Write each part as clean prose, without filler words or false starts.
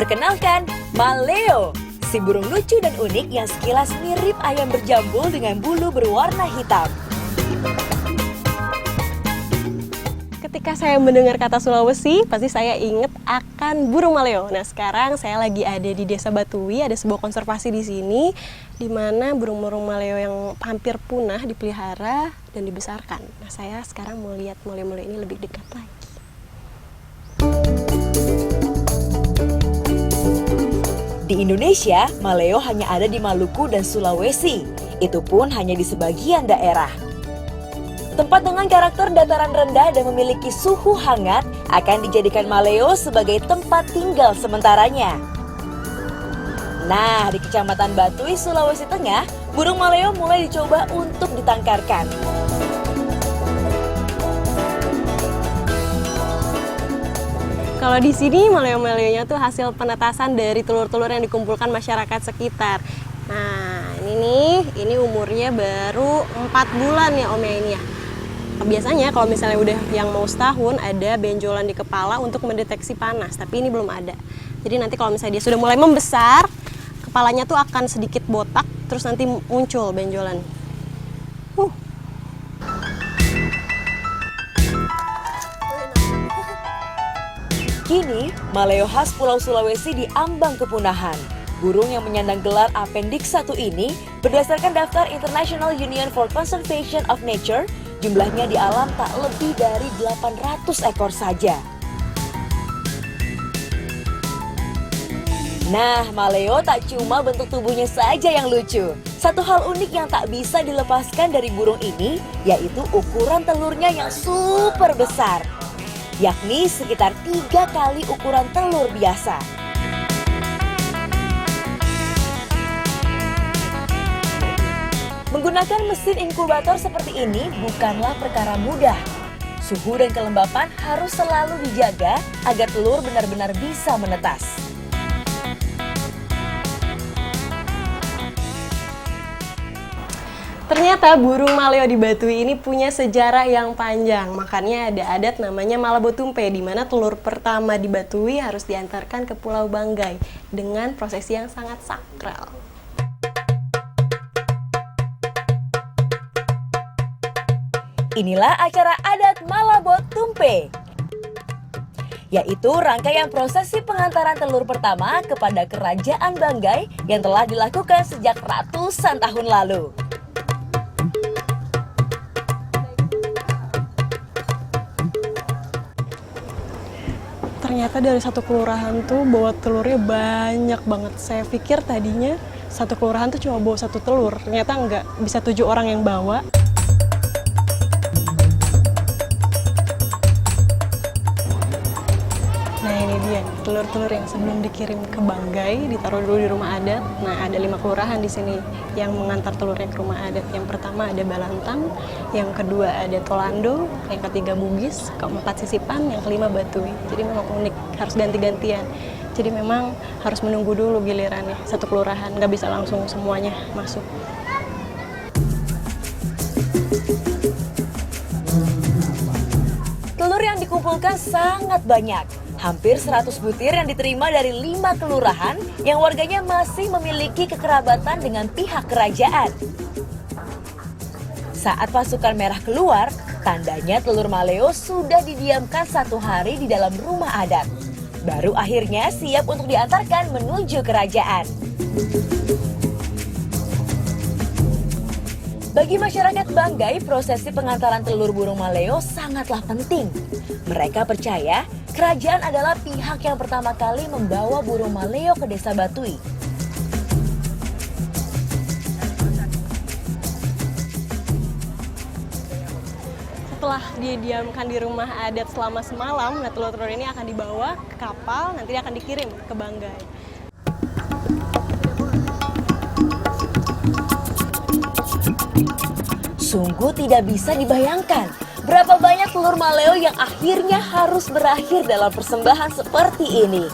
Perkenalkan, Maleo, si burung lucu dan unik yang sekilas mirip ayam berjambul dengan bulu berwarna hitam. Ketika saya mendengar kata Sulawesi, pasti saya ingat akan burung maleo. Nah, sekarang saya lagi ada di Desa Batuwi, ada sebuah konservasi di sini, di mana burung-burung maleo yang hampir punah dipelihara dan dibesarkan. Nah, saya sekarang mau lihat maleo-maleo ini lebih dekat lagi. Di Indonesia, maleo hanya ada di Maluku dan Sulawesi. Itu pun hanya di sebagian daerah. Tempat dengan karakter dataran rendah dan memiliki suhu hangat akan dijadikan maleo sebagai tempat tinggal sementaranya. Nah, di Kecamatan Batuwi, Sulawesi Tengah, burung maleo mulai dicoba untuk ditangkarkan. Kalau di sini maleo-maleonya tuh hasil penetasan dari telur-telur yang dikumpulkan masyarakat sekitar. Nah, ini umurnya baru 4 bulan ya Om ya ini ya. Biasanya kalau misalnya udah yang mau setahun ada benjolan di kepala untuk mendeteksi panas, tapi ini belum ada. Jadi nanti kalau misalnya dia sudah mulai membesar, kepalanya tuh akan sedikit botak, terus nanti muncul benjolan. Kini, maleo khas Pulau Sulawesi diambang kepunahan. Burung yang menyandang gelar Appendix 1 ini berdasarkan daftar International Union for Conservation of Nature, jumlahnya di alam tak lebih dari 800 ekor saja. Nah, maleo tak cuma bentuk tubuhnya saja yang lucu. Satu hal unik yang tak bisa dilepaskan dari burung ini, yaitu ukuran telurnya yang super besar. Yakni sekitar 3 kali ukuran telur biasa. Menggunakan mesin inkubator seperti ini bukanlah perkara mudah. Suhu dan kelembapan harus selalu dijaga agar telur benar-benar bisa menetas. Ternyata burung maleo di Batuwi ini punya sejarah yang panjang. Makanya ada adat namanya Malabotumpe, di mana telur pertama di Batuwi harus diantarkan ke Pulau Banggai dengan prosesi yang sangat sakral. Inilah acara adat Malabotumpe, yaitu rangkaian prosesi pengantaran telur pertama kepada Kerajaan Banggai yang telah dilakukan sejak ratusan tahun lalu. Ternyata dari satu kelurahan tuh bawa telurnya banyak banget. Saya pikir tadinya satu kelurahan tuh cuma bawa 1 telur. Ternyata enggak, bisa 7 orang yang bawa. Nah ini dia, telur-telur yang sebelum dikirim ke Banggai ditaruh dulu di rumah adat. Nah ada 5 kelurahan di sini yang mengantar telurnya ke rumah adat. Yang pertama ada Balantang, yang kedua ada Tolando, yang ketiga Bugis, keempat Sisipan, yang kelima Batuwi. Jadi memang unik, harus ganti-gantian. Jadi memang harus menunggu dulu gilirannya, satu kelurahan, nggak bisa langsung semuanya masuk. Telur yang dikumpulkan sangat banyak. Hampir 100 butir yang diterima dari 5 kelurahan yang warganya masih memiliki kekerabatan dengan pihak kerajaan. Saat pasukan merah keluar, tandanya telur maleo sudah didiamkan 1 hari di dalam rumah adat. Baru akhirnya siap untuk diantarkan menuju kerajaan. Bagi masyarakat Banggai, prosesi pengantaran telur burung maleo sangatlah penting. Mereka percaya kerajaan adalah pihak yang pertama kali membawa burung maleo ke Desa Batuwi. Setelah didiamkan di rumah adat selama semalam, nah telur-telur ini akan dibawa ke kapal, nanti akan dikirim ke Banggai. Sungguh tidak bisa dibayangkan berapa banyak telur maleo yang akhirnya harus berakhir dalam persembahan seperti ini.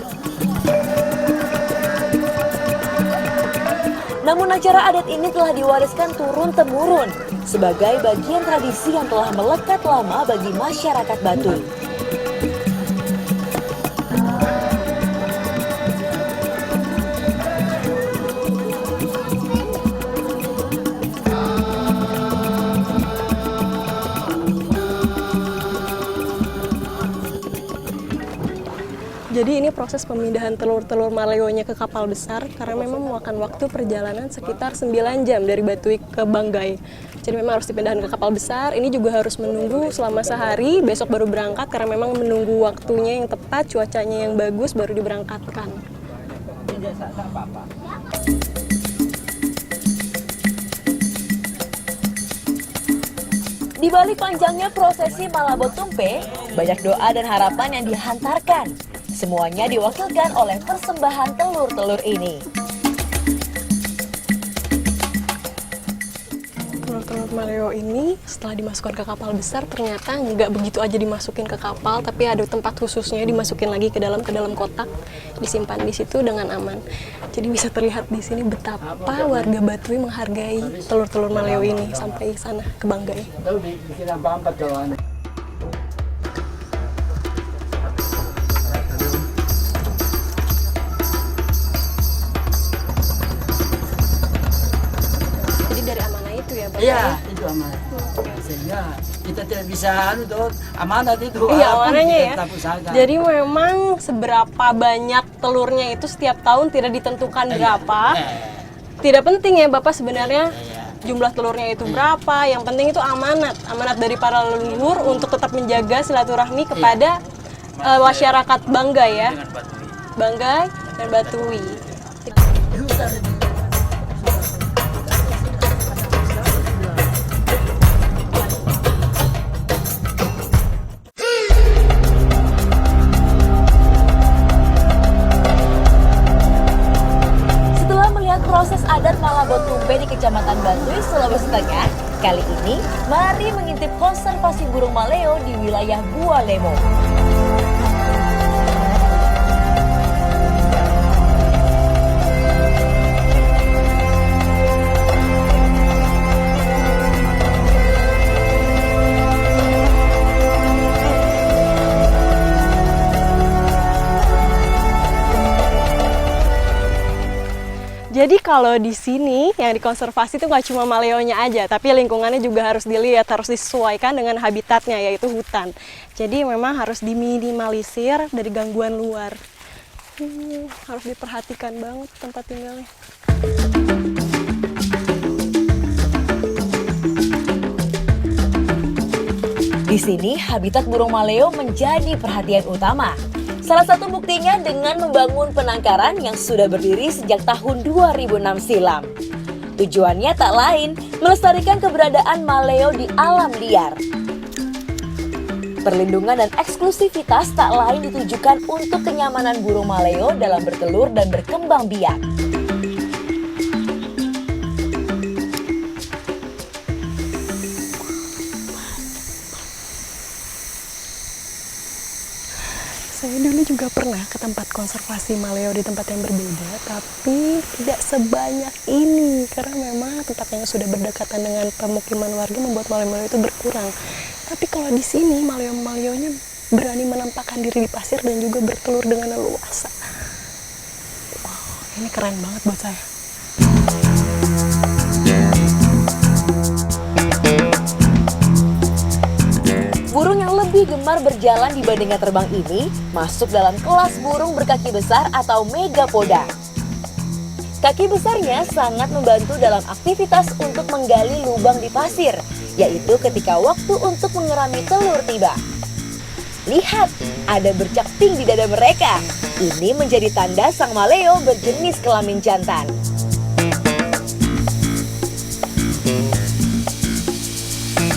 Namun acara adat ini telah diwariskan turun-temurun sebagai bagian tradisi yang telah melekat lama bagi masyarakat Batuwi. Jadi ini proses pemindahan telur-telur maleonya ke kapal besar karena memang memakan waktu perjalanan sekitar 9 jam dari Batui ke Banggai. Jadi memang harus dipindahkan ke kapal besar. Ini juga harus menunggu selama sehari, besok baru berangkat karena memang menunggu waktunya yang tepat, cuacanya yang bagus baru diberangkatkan. Di balik panjangnya prosesi Malabo Tumpe, banyak doa dan harapan yang dihantarkan. Semuanya diwakilkan oleh persembahan telur-telur ini. Telur-telur maleo ini setelah dimasukkan ke kapal besar ternyata nggak begitu aja dimasukin ke kapal, tapi ada tempat khususnya dimasukin lagi ke dalam kotak, disimpan di situ dengan aman. Jadi bisa terlihat di sini betapa warga Batui menghargai telur-telur maleo ini sampai sana ke Banggai. Jadi dari amanah itu ya, Bang? Iya, itu amanah. Sehingga kita tidak bisa amanat itu. Iya, apapun amanahnya kita ya. tetap usahakan. Jadi memang seberapa banyak telurnya itu setiap tahun tidak ditentukan berapa. Tidak penting ya Bapak sebenarnya jumlah telurnya itu berapa. Yang penting itu amanat dari para leluhur untuk tetap menjaga silaturahmi kepada masyarakat Banggai ya. Banggai dan Batui. Proses adat Malabo Tumpe di Kecamatan Batui, Sulawesi Tengah. Kali ini, mari mengintip konservasi burung maleo di wilayah Bua Lemo. Jadi kalau di sini yang dikonservasi itu nggak cuma maleonya aja, tapi lingkungannya juga harus dilihat, harus disesuaikan dengan habitatnya yaitu hutan. Jadi memang harus diminimalisir dari gangguan luar. Harus diperhatikan banget tempat tinggalnya. Di sini, habitat burung maleo menjadi perhatian utama. Salah satu buktinya dengan membangun penangkaran yang sudah berdiri sejak tahun 2006 silam. Tujuannya tak lain, melestarikan keberadaan maleo di alam liar. Perlindungan dan eksklusivitas tak lain ditujukan untuk kenyamanan burung maleo dalam bertelur dan berkembang biak. Saya dulu juga pernah ke tempat konservasi maleo di tempat yang berbeda, tapi tidak sebanyak ini karena memang tempatnya sudah berdekatan dengan pemukiman warga membuat maleo-maleo itu berkurang. Tapi kalau di sini maleo-maleonya berani menampakkan diri di pasir dan juga bertelur dengan leluasa. Wow, ini keren banget buat saya. Burung yang lebih gemar berjalan dibandingkan terbang ini masuk dalam kelas burung berkaki besar atau megapoda. Kaki besarnya sangat membantu dalam aktivitas untuk menggali lubang di pasir, yaitu ketika waktu untuk mengerami telur tiba. Lihat, ada bercak pink di dada mereka. Ini menjadi tanda sang maleo berjenis kelamin jantan.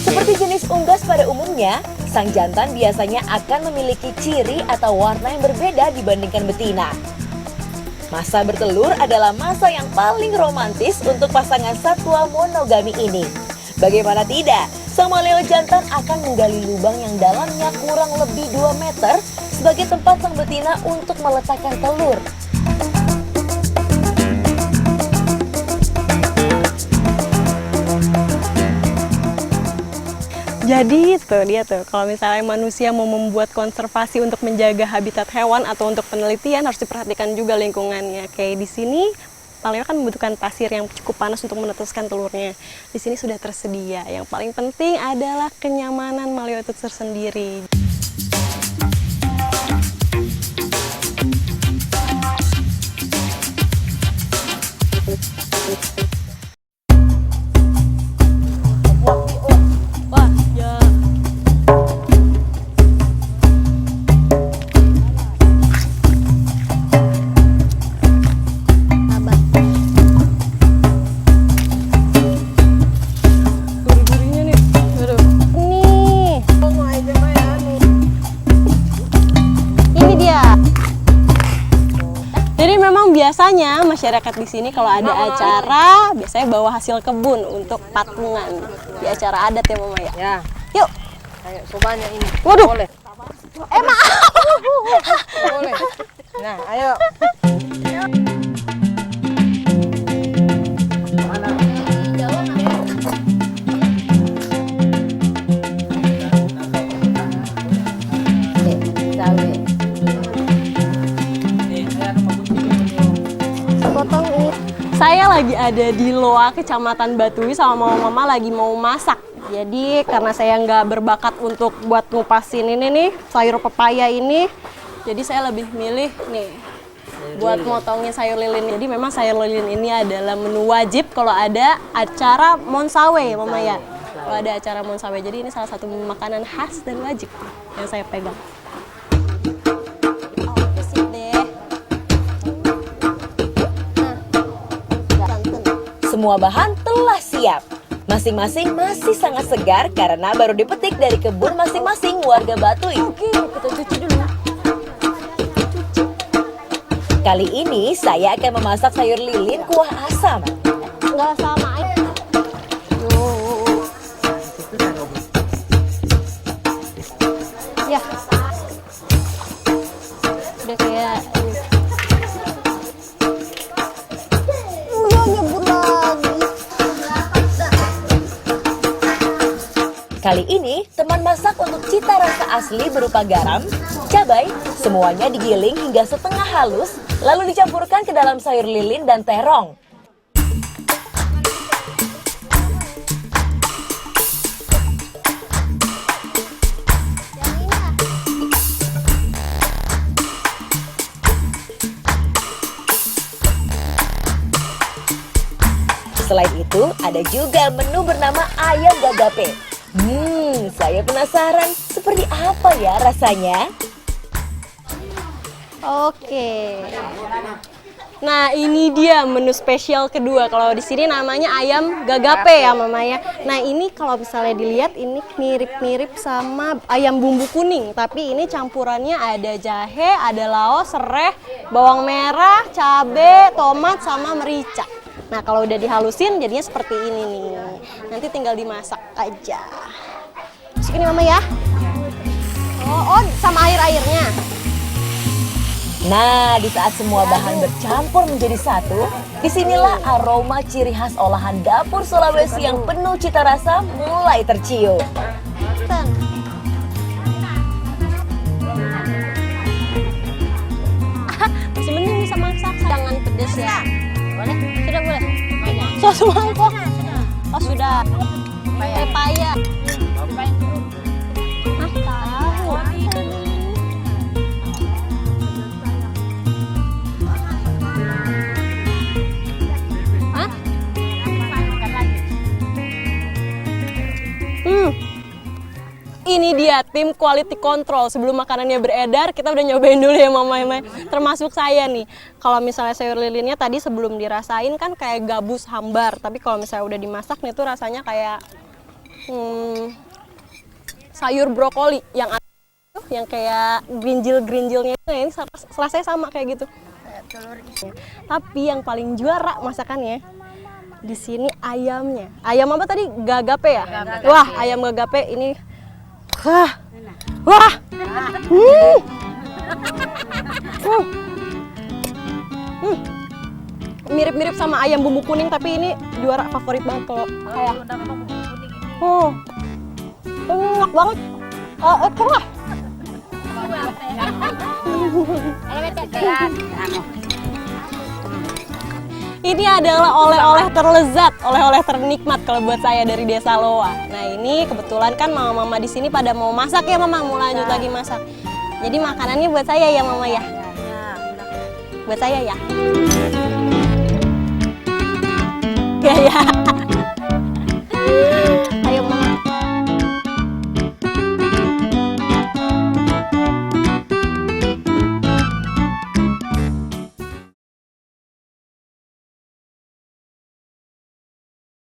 Seperti jenis unggas pada umumnya, sang jantan biasanya akan memiliki ciri atau warna yang berbeda dibandingkan betina. Masa bertelur adalah masa yang paling romantis untuk pasangan satwa monogami ini. Bagaimana tidak, sang maleo jantan akan menggali lubang yang dalamnya kurang lebih 2 meter sebagai tempat sang betina untuk meletakkan telur. Jadi itu dia tuh, kalau misalnya manusia mau membuat konservasi untuk menjaga habitat hewan atau untuk penelitian harus diperhatikan juga lingkungannya. Kayak di sini, maleo kan membutuhkan pasir yang cukup panas untuk menetaskan telurnya. Di sini sudah tersedia. Yang paling penting adalah kenyamanan maleo itu tersendiri. memang biasanya masyarakat di sini kalau ada acara biasanya bawa hasil kebun untuk patungan di acara adat ya Mama ya. Ya, Yuk. ayo sobanya ini. Waduh. Boleh. Maaf. Boleh. Nah, ayo. Saya lagi ada di Loa, Kecamatan Batui sama mama lagi mau masak. Jadi karena saya nggak berbakat untuk buat ngupasin ini nih, sayur pepaya ini, jadi saya lebih milih nih buat motongin sayur lilin. Jadi memang sayur lilin ini adalah menu wajib kalau ada acara Monsawe, Mama ya. Kalau ada acara Monsawe, jadi ini salah satu makanan khas dan wajib yang saya pegang. Oh, sip deh. Semua bahan telah siap. Masing-masing masih sangat segar karena baru dipetik dari kebun masing-masing warga Batui. Oke, kita cuci dulu. Kali ini saya akan memasak sayur lilin kuah asam. Nggak sama aja. Ya. Udah kayak ini. Nyebur lagi. Kali ini teman masak untuk cita rasa asli berupa garam, cabai, semuanya digiling hingga setengah halus, lalu dicampurkan ke dalam sayur lilin dan terong. Selain itu, ada juga menu bernama ayam gagape. Saya penasaran seperti apa ya rasanya? Oke. Nah, ini dia menu spesial kedua. Kalau di sini namanya ayam gagape ya, Mama ya. Nah, ini kalau misalnya dilihat ini mirip-mirip sama ayam bumbu kuning, tapi ini campurannya ada jahe, ada laos, serai, bawang merah, cabe, tomat sama merica. Nah, kalau udah dihalusin jadinya seperti ini nih. Nanti tinggal dimasak aja. Masukin nih Mama ya. Oh, sama air-airnya. Nah, di saat semua bahan bercampur menjadi satu, disinilah aroma ciri khas olahan dapur Sulawesi yang penuh cita rasa mulai tercium. Masih mending bisa masak, jangan pedes ya. Boleh? Sudah boleh? Sos mangkok? Oh sudah. Pepaya. Tahu. Ini dia tim quality control. Sebelum makanannya beredar, kita udah nyobain dulu ya Mama. Termasuk saya nih. Kalau misalnya sayur lilinnya tadi sebelum dirasain kan kayak gabus hambar. Tapi kalau misalnya udah dimasak nih tuh rasanya kayak sayur brokoli yang kayak gerinjil-gerinjilnya itu. Ini rasanya sama kayak gitu. Tapi yang paling juara masakannya di sini ayamnya. Ayam apa tadi? Gagape ya? Gagape. Wah, ayam gagape ini wah. Mirip-mirip sama ayam bumbu kuning tapi ini juara favorit banget kalau saya. Enak banget. Kurang. Ini adalah oleh-oleh terlezat, oleh-oleh ternikmat kalau buat saya dari Desa Loa. Nah ini kebetulan kan mama-mama di sini pada mau masak ya Mama, mau lanjut lagi masak. Jadi makanannya buat saya ya Mama ya. Buat saya ya. Ya.